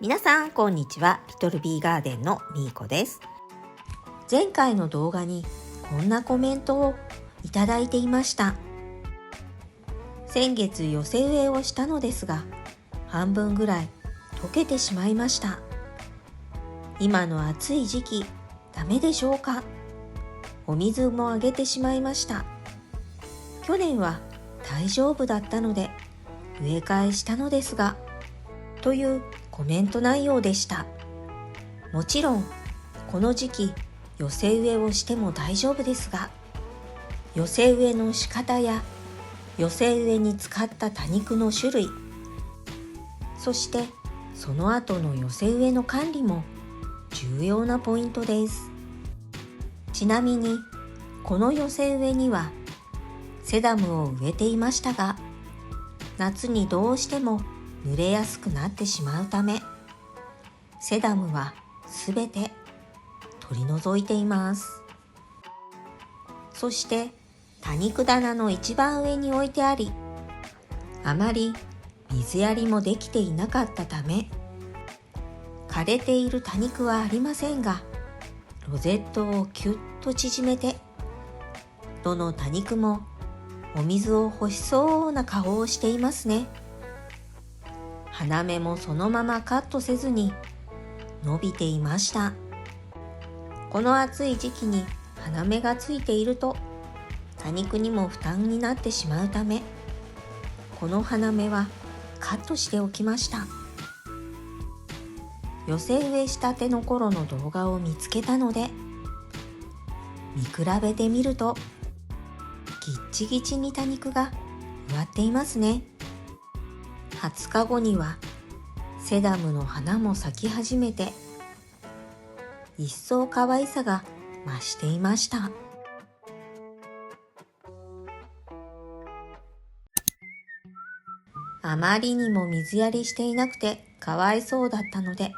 皆さんこんにちは。リトルビーガーデンのみーこです。前回の動画にこんなコメントをいただいていました。先月寄せ植えをしたのですが、半分ぐらい溶けてしまいました。今の暑い時期ダメでしょうか？お水もあげてしまいました。去年は大丈夫だったので植え替えしたのですが、というコメント内容でした。もちろんこの時期寄せ植えをしても大丈夫ですが、寄せ植えの仕方や寄せ植えに使った多肉の種類、そしてその後の寄せ植えの管理も重要なポイントです。ちなみにこの寄せ植えにはセダムを植えていましたが、夏にどうしても濡れやすくなってしまうため、セダムはすべて取り除いています。そして多肉棚の一番上に置いてあり、あまり水やりもできていなかったため、枯れている多肉はありませんが、ロゼットをキュッと縮めて、どの多肉もお水を欲しそうな顔をしていますね。花芽もそのままカットせずに伸びていました。この暑い時期に花芽がついていると多肉にも負担になってしまうため、この花芽はカットしておきました。寄せ植えしたての頃の動画を見つけたので、見比べてみるとギッチギチに多肉が植わっていますね。20日後にはセダムの花も咲き始めて、一層可愛さが増していました。あまりにも水やりしていなくてかわいそうだったので、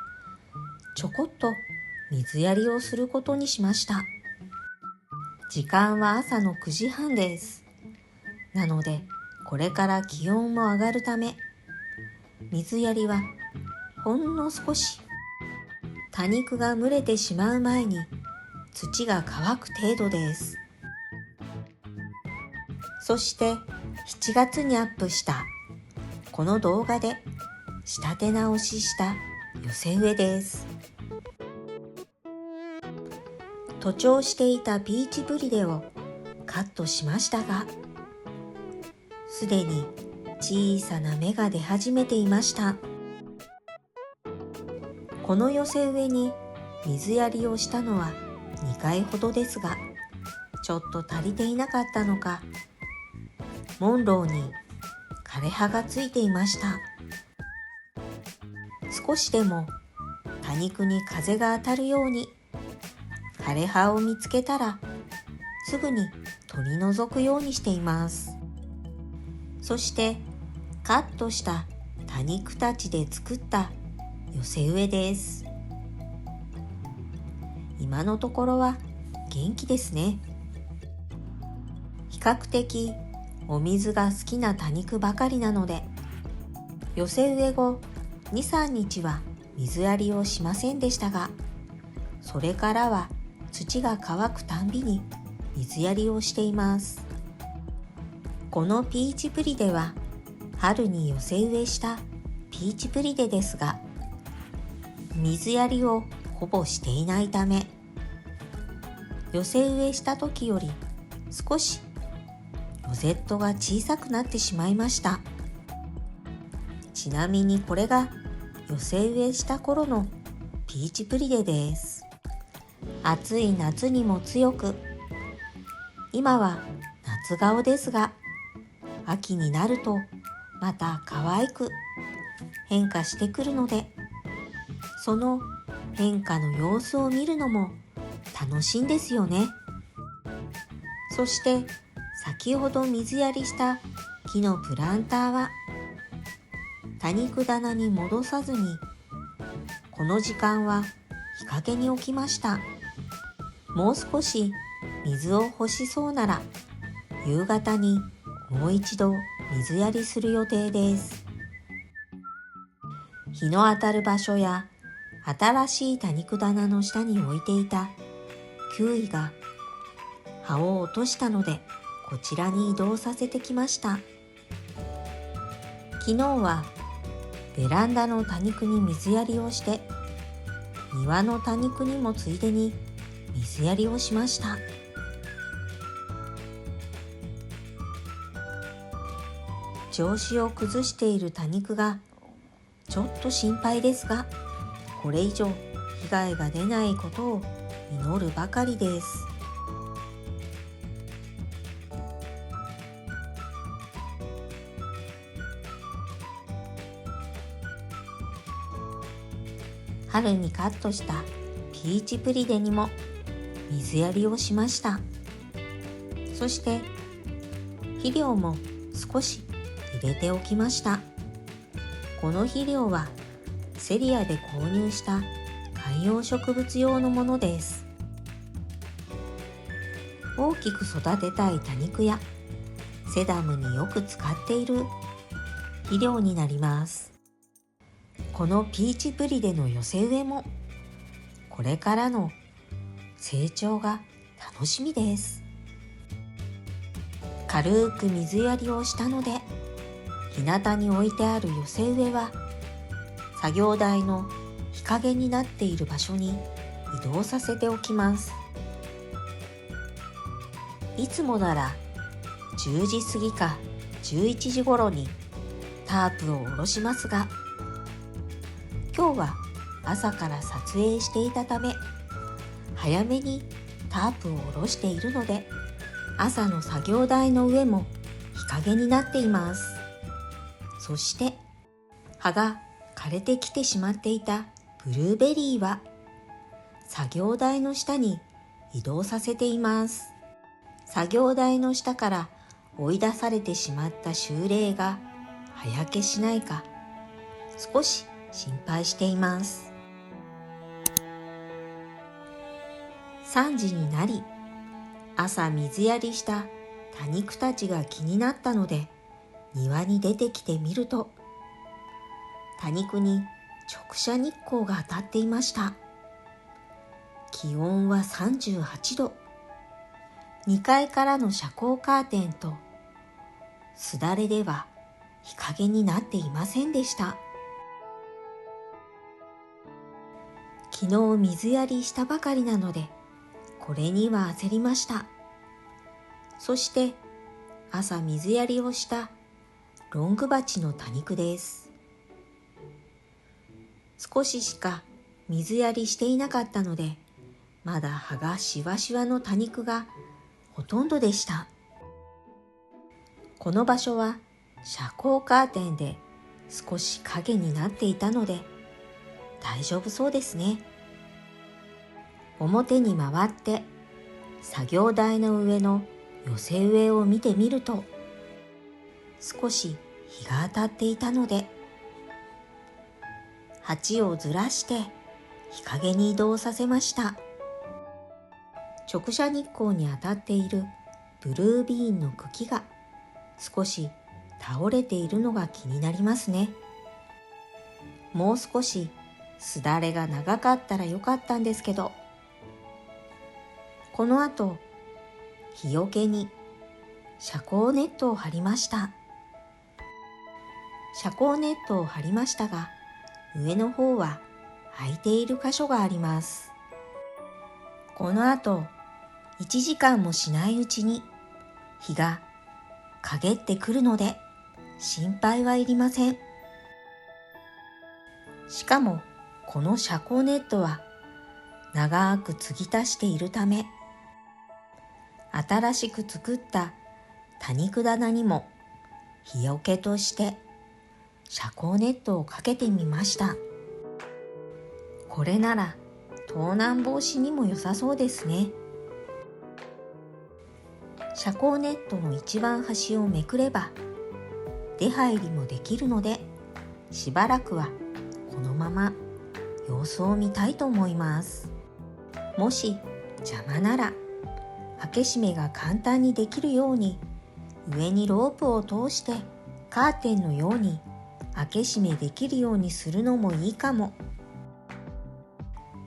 ちょこっと水やりをすることにしました。時間は朝の9時半です。なのでこれから気温も上がるため、水やりはほんの少し、多肉が蒸れてしまう前に土が乾く程度です。そして7月にアップしたこの動画で仕立て直しした寄せ植えです。徒長していたピーチブリデをカットしましたが、すでに小さな芽が出始めていました。この寄せ植えに水やりをしたのは2回ほどですが、ちょっと足りていなかったのか、モンローに枯れ葉がついていました。少しでも多肉に風が当たるように、枯れ葉を見つけたらすぐに取り除くようにしています。そしてカットした多肉たちで作った寄せ植えです。今のところは元気ですね。比較的お水が好きな多肉ばかりなので、寄せ植え後 2,3 日は水やりをしませんでしたが、それからは土が乾くたんびに水やりをしています。このピーチプリデは春に寄せ植えしたピーチプリデですが、水やりをほぼしていないため、寄せ植えした時より少しロゼットが小さくなってしまいました。ちなみにこれが寄せ植えした頃のピーチプリデです。暑い夏にも強く、今は夏顔ですが、秋になるとまた可愛く変化してくるので、その変化の様子を見るのも楽しいんですよね。そして先ほど水やりした木のプランターは多肉棚に戻さずに、この時間は日陰に置きました。もう少し水を欲しそうなら夕方にもう一度水やりする予定です。日の当たる場所や新しい多肉棚の下に置いていたキウイが葉を落としたので、こちらに移動させてきました。昨日はベランダの多肉に水やりをして、庭の多肉にもついでに水やりをしました。調子を崩している多肉がちょっと心配ですが、これ以上被害が出ないことを祈るばかりです。春にカットしたピーチプリデにも水やりをしました。そして肥料も少し入れておきました。この肥料はセリアで購入した観葉植物用のものです。大きく育てたい多肉やセダムによく使っている肥料になります。このピーチプリデの寄せ植えもこれからの成長が楽しみです。軽く水やりをしたので、日向に置いてある寄せ植えは作業台の日陰になっている場所に移動させておきます。いつもなら10時過ぎか11時頃にタープを下ろしますが、今日は朝から撮影していたため、早めにタープを下ろしているので、朝の作業台の上も日陰になっています。そして葉が枯れてきてしまっていたブルーベリーは作業台の下に移動させています。作業台の下から追い出されてしまった秋麗が葉焼けしないか少し心配しています。3時になり、朝水やりした多肉たちが気になったので庭に出てきてみると、多肉に直射日光が当たっていました。気温は38度。2階からの遮光カーテンとすだれでは日陰になっていませんでした。昨日水やりしたばかりなので、これには焦りました。そして朝水やりをしたロングバチの多肉です。少ししか水やりしていなかったので、まだ葉がしわしわの多肉がほとんどでした。この場所は遮光カーテンで少し影になっていたので大丈夫そうですね。表に回って作業台の上の寄せ植えを見てみると、少し日が当たっていたので鉢をずらして日陰に移動させました。直射日光に当たっているブルービーンの茎が少し倒れているのが気になりますね。もう少しすだれが長かったらよかったんですけど、この後日よけに遮光ネットを張りました。遮光ネットを張りましたが、上の方は空いている箇所があります。この後1時間もしないうちに日が陰ってくるので心配はいりません。しかもこの遮光ネットは長く継ぎ足しているため、新しく作った多肉棚にも日よけとして遮光ネットをかけてみました。これなら盗難防止にも良さそうですね。遮光ネットの一番端をめくれば出入りもできるので、しばらくはこのまま様子を見たいと思います。もし邪魔なら開け閉めが簡単にできるように上にロープを通してカーテンのように開け閉めできるようにするのもいいかも。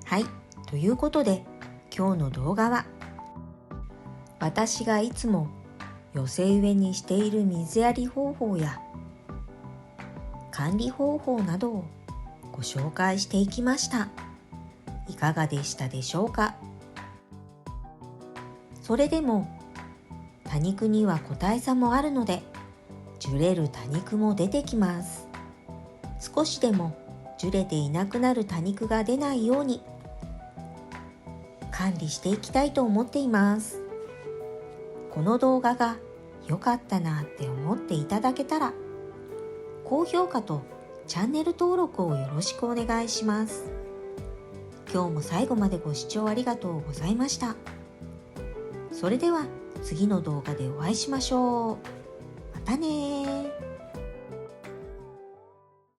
はい、ということで今日の動画は、私がいつも寄せ植えにしている水やり方法や管理方法などをご紹介していきました。いかがでしたでしょうか。それでも多肉には個体差もあるので、樹れる多肉も出てきます。少しでも樹れていなくなる多肉が出ないように管理していきたいと思っています。この動画が良かったなって思っていただけたら、高評価とチャンネル登録をよろしくお願いします。今日も最後までご視聴ありがとうございました。それでは次の動画でお会いしましょう。またね。